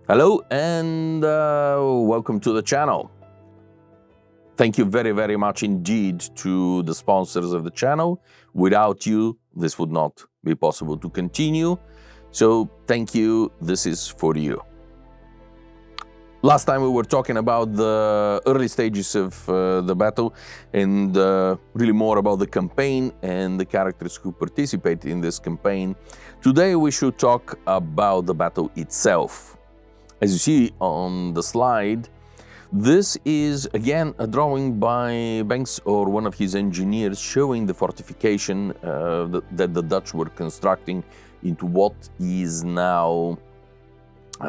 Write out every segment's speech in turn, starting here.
Hello and welcome to the channel. Thank you very much indeed to the sponsors of the channel. Without you, this would not be possible to continue. So thank you, this is for you. Last time we were talking about the early stages of the battle and really more about the campaign and the characters who participate in this campaign. Today we should talk about the battle itself. As you see on the slide, this is again a drawing by Banks or one of his engineers showing the fortification that the Dutch were constructing into what is now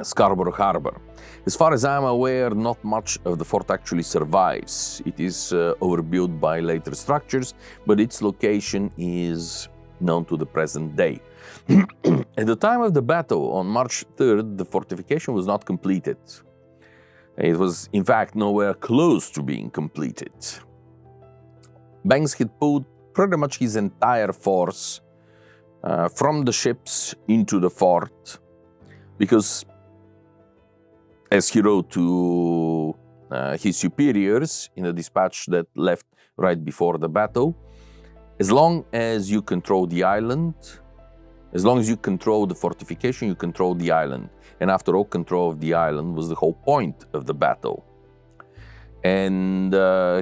Scarborough Harbour. As far as I'm aware, not much of the fort actually survives. It is overbuilt by later structures, but its location is known to the present day. At the time of the battle, on March 3rd, the fortification was not completed. It was, in fact, nowhere close to being completed. Banks had pulled pretty much his entire force from the ships into the fort because, as he wrote to his superiors in a dispatch that left right before the battle, as long as you control the island, as long as you control the fortification, you control the island. And after all, control of the island was the whole point of the battle. And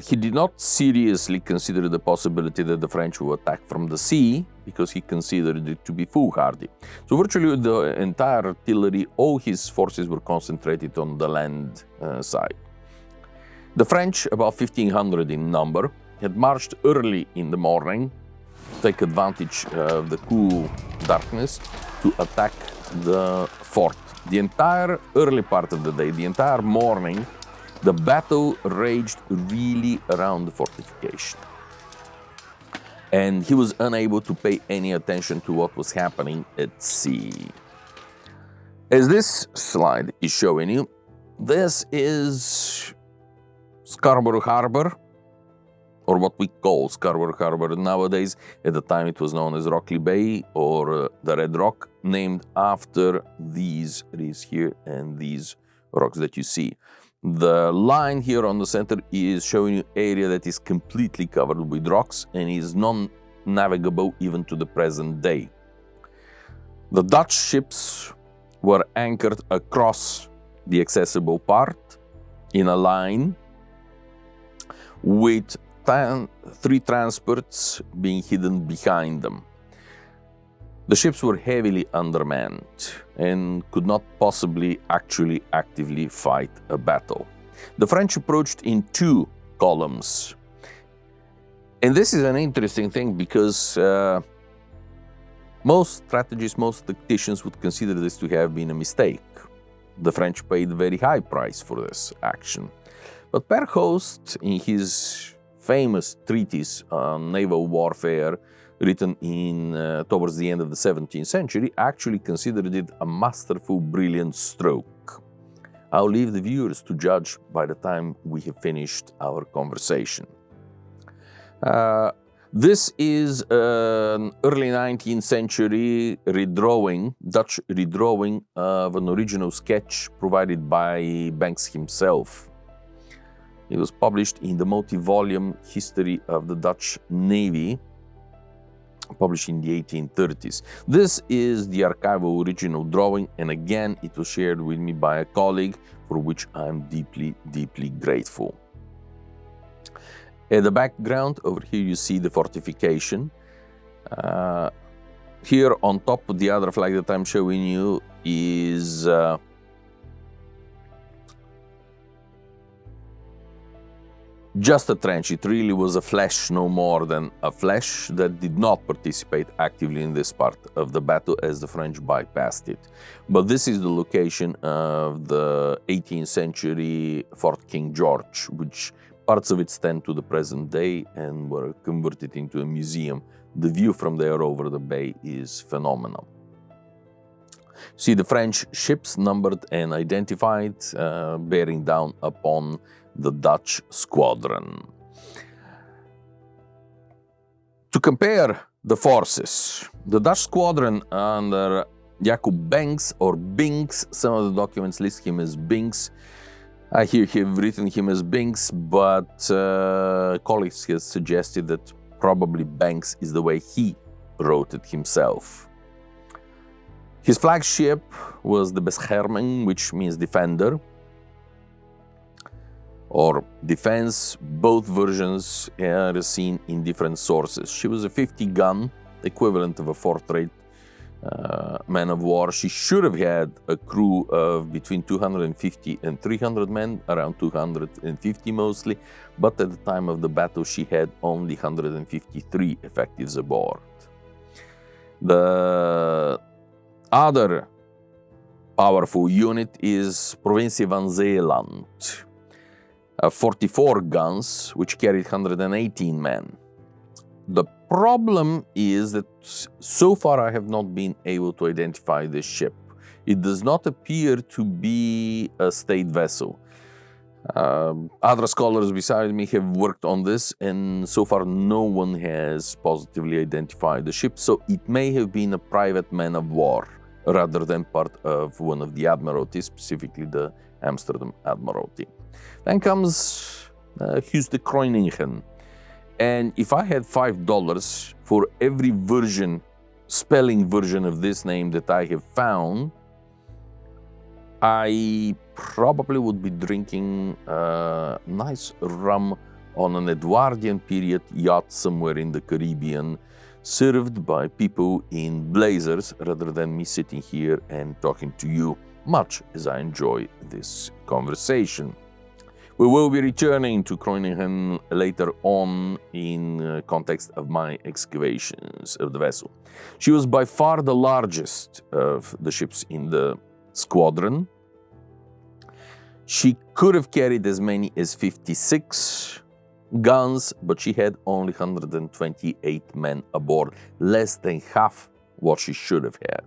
he did not seriously consider the possibility that the French would attack from the sea, because he considered it to be foolhardy. So virtually the entire artillery, all his forces were concentrated on the land side. The French, about 1,500 in number, had marched early in the morning, take advantage of the cool darkness to attack the fort. The entire early part of the day, the entire morning, the battle raged really around the fortification. And he was unable to pay any attention to what was happening at sea. As this slide is showing you, this is Scarborough Harbour, or what we call Scarborough Harbour nowadays. At the time it was known as Rockley Bay or the Red Rock, named after these trees here and these rocks that you see. The line here on the center is showing you area that is completely covered with rocks and is non-navigable even to the present day. The Dutch ships were anchored across the accessible part in a line with 3 transports being hidden behind them. The ships were heavily undermanned and could not possibly actually actively fight a battle. The French approached in 2 columns. And this is an interesting thing because most strategists, most tacticians would consider this to have been a mistake. The French paid a very high price for this action. But Perhost, in his famous treatise on naval warfare, written in towards the end of the 17th century, actually considered it a masterful, brilliant stroke. I'll leave the viewers to judge by the time we have finished our conversation. This is an early 19th century redrawing, Dutch redrawing of an original sketch provided by Banks himself. It was published in the multi-volume History of the Dutch Navy, published in the 1830s. This is the archival original drawing, and again, it was shared with me by a colleague, for which I'm deeply grateful. At the background, over here you see the fortification. Here on top of the other flag that I'm showing you is just a trench. It really was a flesh, no more than a flesh, that did not participate actively in this part of the battle as the French bypassed it. But this is the location of the 18th century Fort King George, which parts of it stand to the present day and were converted into a museum. The view from there over the bay is phenomenal. See the French ships numbered and identified, bearing down upon the Dutch squadron. To compare the forces, the Dutch squadron under Jakub Banks or Binks. Some of the documents list him as Binks. I here have written him as Binks, but colleagues have suggested that probably Banks is the way he wrote it himself. His flagship was the Bescherming, which means defender or defense. Both versions are seen in different sources. She was a 50-gun, equivalent of a fourth-rate man of war. She should have had a crew of between 250 and 300 men, around 250 mostly, but at the time of the battle she had only 153 effectives aboard. The other powerful unit is Provincie van Zeeland, 44 guns, which carried 118 men. The problem is that so far I have not been able to identify this ship. It does not appear to be a state vessel. Other scholars beside me have worked on this, and so far no one has positively identified the ship, so it may have been a private man of war rather than part of one of the admiralties, specifically the Amsterdam Admiralty. Then comes Huis de Kroningen. And if I had $5 for every spelling version of this name that I have found, I probably would be drinking nice rum on an Edwardian period yacht somewhere in the Caribbean, served by people in blazers rather than me sitting here and talking to you, much as I enjoy this conversation. We will be returning to Kroningen later on in context of my excavations of the vessel. She was by far the largest of the ships in the squadron. She could have carried as many as 56 guns, but she had only 128 men aboard, less than half what she should have had.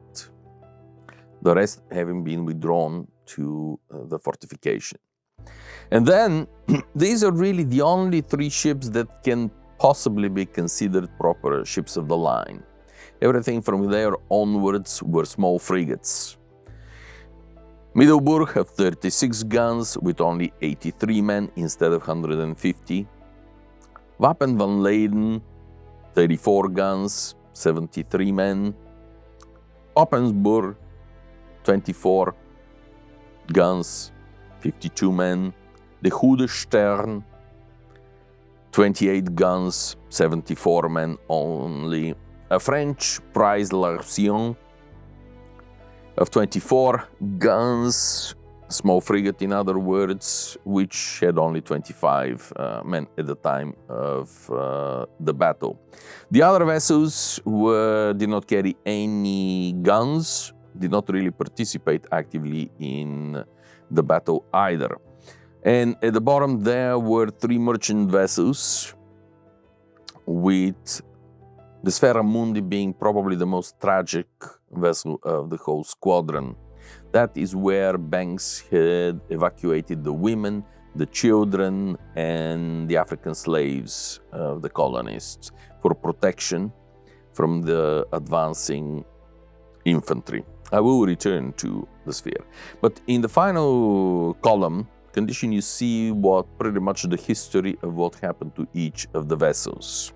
The rest having been withdrawn to the fortification. And then, these are really the only three ships that can possibly be considered proper ships of the line. Everything from there onwards were small frigates. Middelburg had 36 guns with only 83 men instead of 150. Wapen van Leyden, 34 guns, 73 men. Oppensburg, 24 guns, 52 men. De Goede Stern, 28 guns, 74 men only. A French prize L'Arsion of 24 guns, small frigate in other words, which had only 25 men at the time of the battle. The other vessels did not carry any guns, did not really participate actively in the battle either. And at the bottom there were three merchant vessels, with the Sfera Mundi being probably the most tragic vessel of the whole squadron. That is where Banks had evacuated the women, the children, and the African slaves of the colonists for protection from the advancing infantry. I will return to the sphere. But in the final column, condition, you see pretty much the history of what happened to each of the vessels.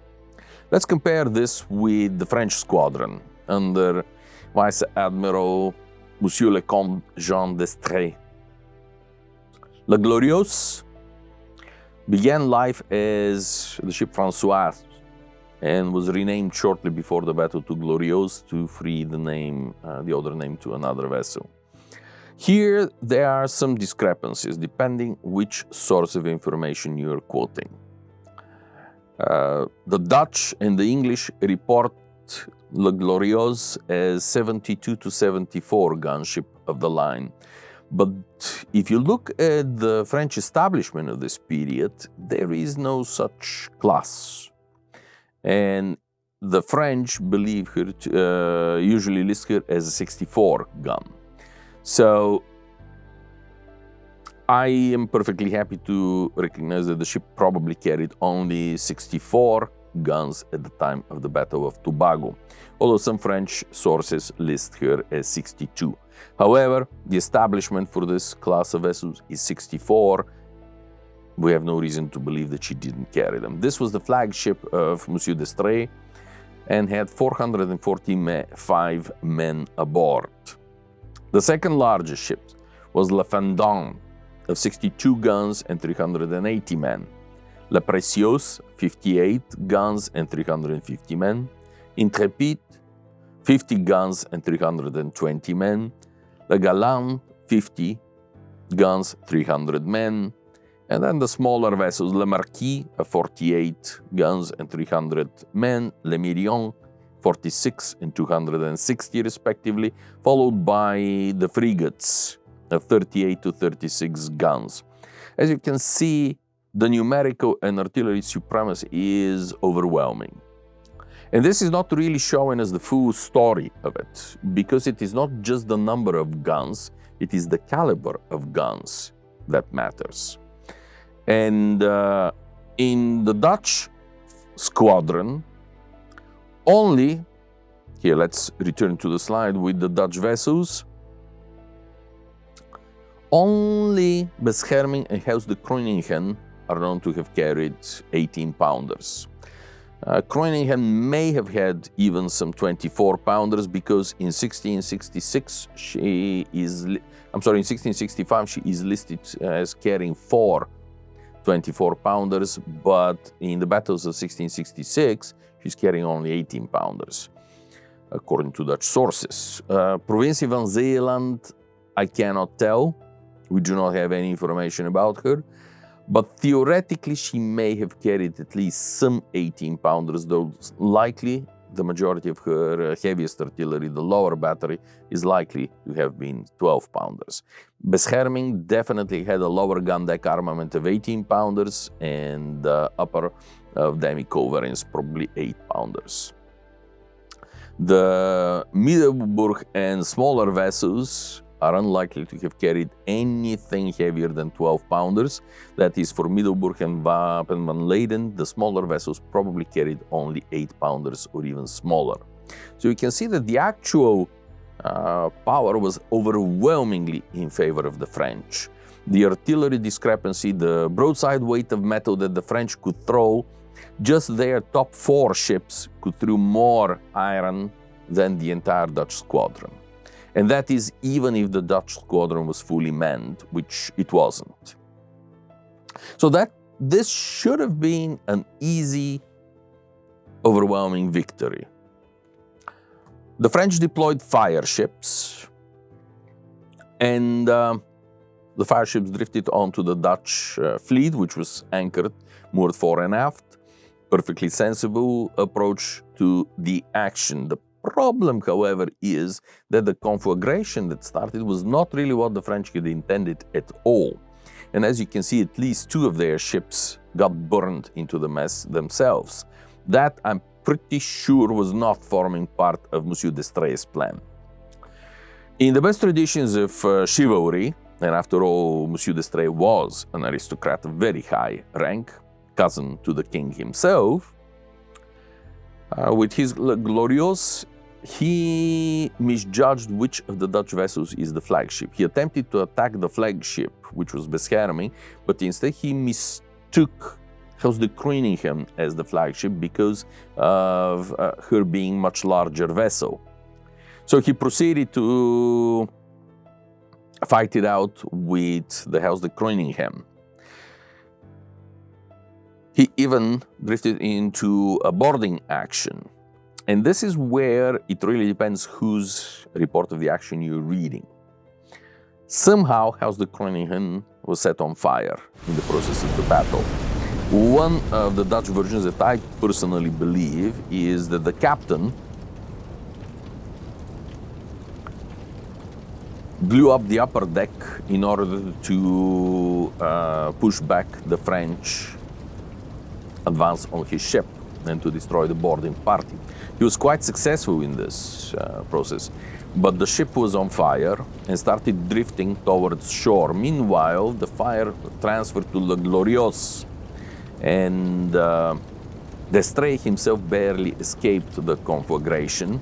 Let's compare this with the French squadron under Vice Admiral Monsieur le Comte Jean d'Estrées. La Glorieuse began life as the ship Françoise and was renamed shortly before the battle to Glorieuse to free the other name to another vessel. Here there are some discrepancies depending which source of information you are quoting. The Dutch and the English report La Glorieuse as 72 to 74 gunship of the line. But if you look at the French establishment of this period, there is no such class. And the French believe her usually list her as a 64 gun. So I am perfectly happy to recognize that the ship probably carried only 64 guns at the time of the Battle of Tobago, although some French sources list her as 62. However, the establishment for this class of vessels is 64. We have no reason to believe that she didn't carry them. This was the flagship of Monsieur d'Estrées and had 445 men aboard. The second largest ship was La Fendant of 62 guns and 380 men. La Précieuse, 58 guns and 350 men. Intrépide, 50 guns and 320 men. La Galante, 50 guns, 300 men. And then the smaller vessels, Le Marquis, 48 guns and 300 men. Le Mirion, 46 and 260 respectively, followed by the frigates of 38 to 36 guns. As you can see, the numerical and artillery supremacy is overwhelming. And this is not really showing us the full story of it, because it is not just the number of guns, it is the caliber of guns that matters. And in the Dutch squadron, only, here let's return to the slide with the Dutch vessels, only Bescherming and Huis de Kroningen are known to have carried 18-pounders. Kroningen may have had even some 24-pounders because in 1665 she is listed as carrying 4 24-pounders, but in the battles of 1666 she's carrying only 18-pounders, according to Dutch sources. Provincie van Zeeland, I cannot tell. We do not have any information about her. But theoretically, she may have carried at least some 18-pounders, though likely the majority of her heaviest artillery, the lower battery, is likely to have been 12-pounders. Bescherming definitely had a lower gun deck armament of 18-pounders and the upper of Demico variants, probably 8-pounders. The Middelburg and smaller vessels are unlikely to have carried anything heavier than 12-pounders. That is, for Middelburg and Wapen van Leyden, the smaller vessels probably carried only 8-pounders or even smaller. So you can see that the actual power was overwhelmingly in favor of the French. The artillery discrepancy, the broadside weight of metal that the French could throw, just their top 4 ships could throw more iron than the entire Dutch squadron. And that is even if the Dutch squadron was fully manned, which it wasn't. So this should have been an easy, overwhelming victory. The French deployed fire ships, and the fire ships drifted onto the Dutch fleet, which was anchored, moored fore and aft. Perfectly sensible approach to the action. The problem, however, is that the conflagration that started was not really what the French had intended at all. And as you can see, at least 2 of their ships got burned into the mess themselves. That, I'm pretty sure, was not forming part of Monsieur d'Estrées' plan. In the best traditions of chivalry, and after all, Monsieur d'Estrées was an aristocrat of very high rank, cousin to the king himself, with his Glorious, he misjudged which of the Dutch vessels is the flagship. He attempted to attack the flagship, which was Bescherming, but instead he mistook Huis de Kroningen as the flagship because of her being much larger vessel. So he proceeded to fight it out with the Huis de Kroningen. He even drifted into a boarding action. And this is where it really depends whose report of the action you're reading. Somehow, Huis de Kroningen was set on fire in the process of the battle. One of the Dutch versions that I personally believe is that the captain blew up the upper deck in order to push back the French advance on his ship and to destroy the boarding party. He was quite successful in this process, but the ship was on fire and started drifting towards shore. Meanwhile, the fire transferred to La Glorieuse, and D'Estrée himself barely escaped the conflagration,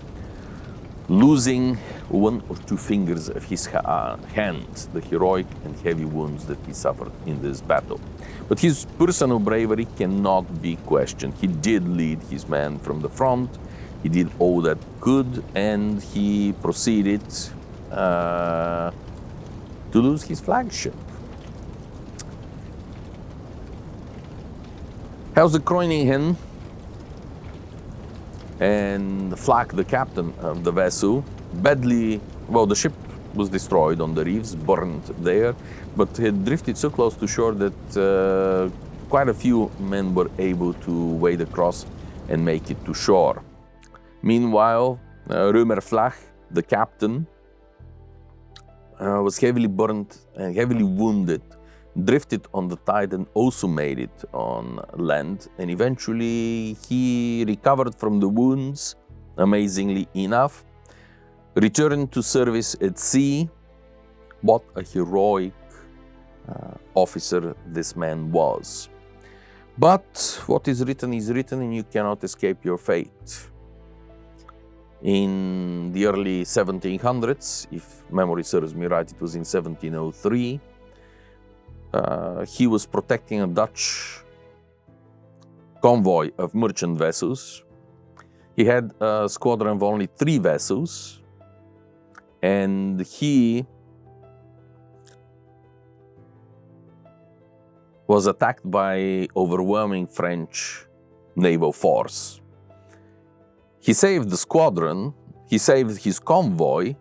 losing one or two fingers of his hand, the heroic and heavy wounds that he suffered in this battle. But his personal bravery cannot be questioned. He did lead his men from the front, he did all that could, and he proceeded to lose his flagship. House de Kroningen and Flak, the captain of the vessel, the ship was destroyed on the reefs, burned there, but had drifted so close to shore that quite a few men were able to wade across and make it to shore. Meanwhile, Römer Flach, the captain, was heavily burned and heavily wounded, drifted on the tide and also made it on land, and eventually he recovered from the wounds, amazingly enough, returned to service at sea. What a heroic officer this man was. But what is written and you cannot escape your fate. In the early 1700s, if memory serves me right, it was in 1703, he was protecting a Dutch convoy of merchant vessels. He had a squadron of only 3 vessels, and he was attacked by overwhelming French naval force. He saved the squadron, he saved his convoy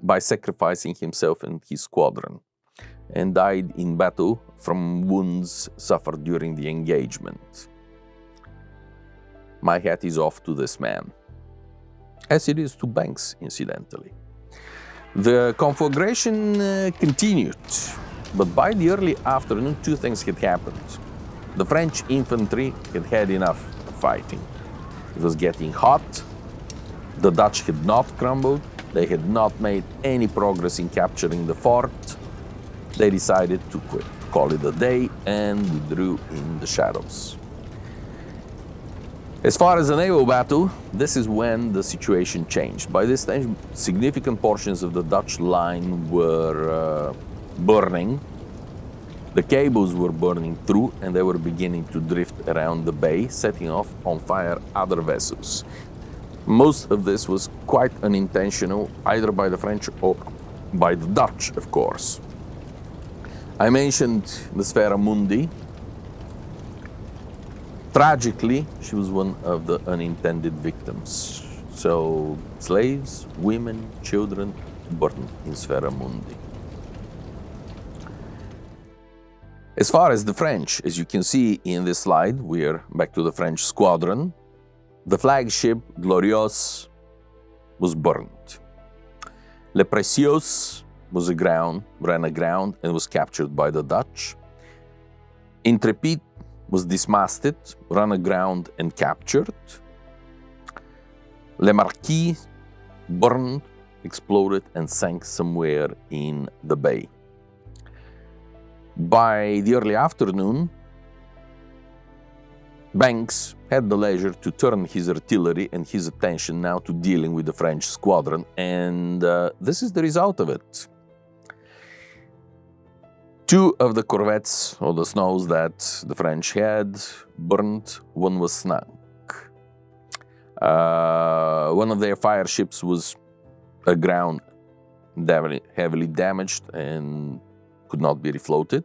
by sacrificing himself and his squadron, and died in battle from wounds suffered during the engagement. My hat is off to this man, as it is to Banks, incidentally. The conflagration continued, but by the early afternoon, 2 things had happened. The French infantry had had enough fighting. It was getting hot, the Dutch had not crumbled, they had not made any progress in capturing the fort. They decided to quit, call it a day, and withdrew in the shadows. As far as the naval battle, this is when the situation changed. By this time, significant portions of the Dutch line were burning. The cables were burning through, and they were beginning to drift around the bay, setting off on fire other vessels. Most of this was quite unintentional, either by the French or by the Dutch, of course. I mentioned the Sfera Mundi. Tragically, she was one of the unintended victims. So, slaves, women, children burned in Sfera Mundi. As far as the French, as you can see in this slide, we're back to the French squadron. The flagship Glorieuse was burned. Le Précieux ran aground and was captured by the Dutch. Intrépide was dismasted, ran aground and captured. Le Marquis burned, exploded and sank somewhere in the bay. By the early afternoon, Banks had the leisure to turn his artillery and his attention now to dealing with the French squadron, and this is the result of it. 2 of the corvettes, or the snows that the French had, burned. 1 was sunk. One of their fire ships was aground, heavily damaged and could not be refloated.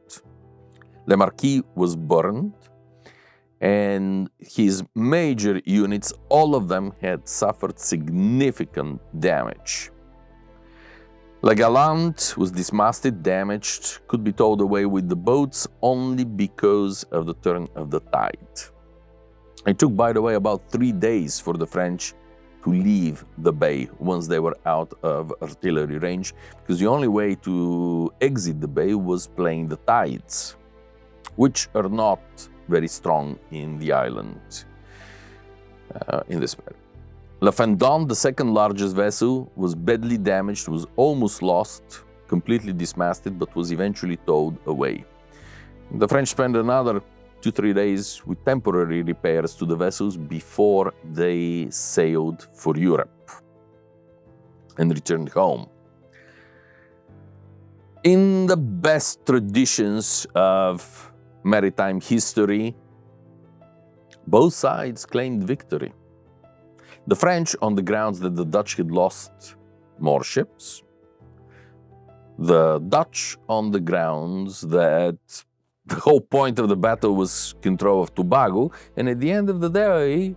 Le Marquis was burned, and his major units, all of them had suffered significant damage. La Galante was dismasted, damaged, could be towed away with the boats only because of the turn of the tide. It took, by the way, about 3 days for the French to leave the bay once they were out of artillery range, because the only way to exit the bay was playing the tides, which are not very strong in the island in this matter. La Fendant, the second largest vessel, was badly damaged, was almost lost, completely dismasted, but was eventually towed away. The French spent another 2-3 days with temporary repairs to the vessels before they sailed for Europe and returned home. In the best traditions of maritime history, both sides claimed victory. The French on the grounds that the Dutch had lost more ships. The Dutch on the grounds that the whole point of the battle was control of Tobago, and at the end of the day,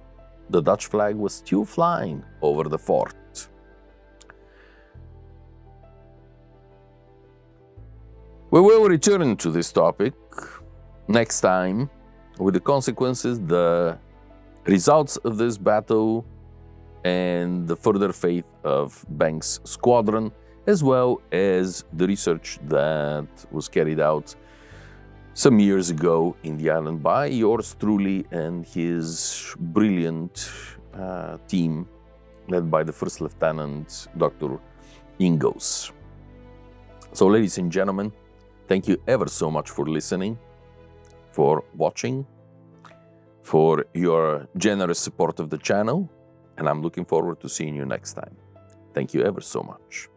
the Dutch flag was still flying over the fort. We will return to this topic next time with the consequences, the results of this battle, and the further fate of Banks' squadron, as well as the research that was carried out some years ago in the island by yours truly and his brilliant team led by the First Lieutenant Dr. Ingos. So, ladies and gentlemen, thank you ever so much for listening, for watching, for your generous support of the channel, and I'm looking forward to seeing you next time. Thank you ever so much.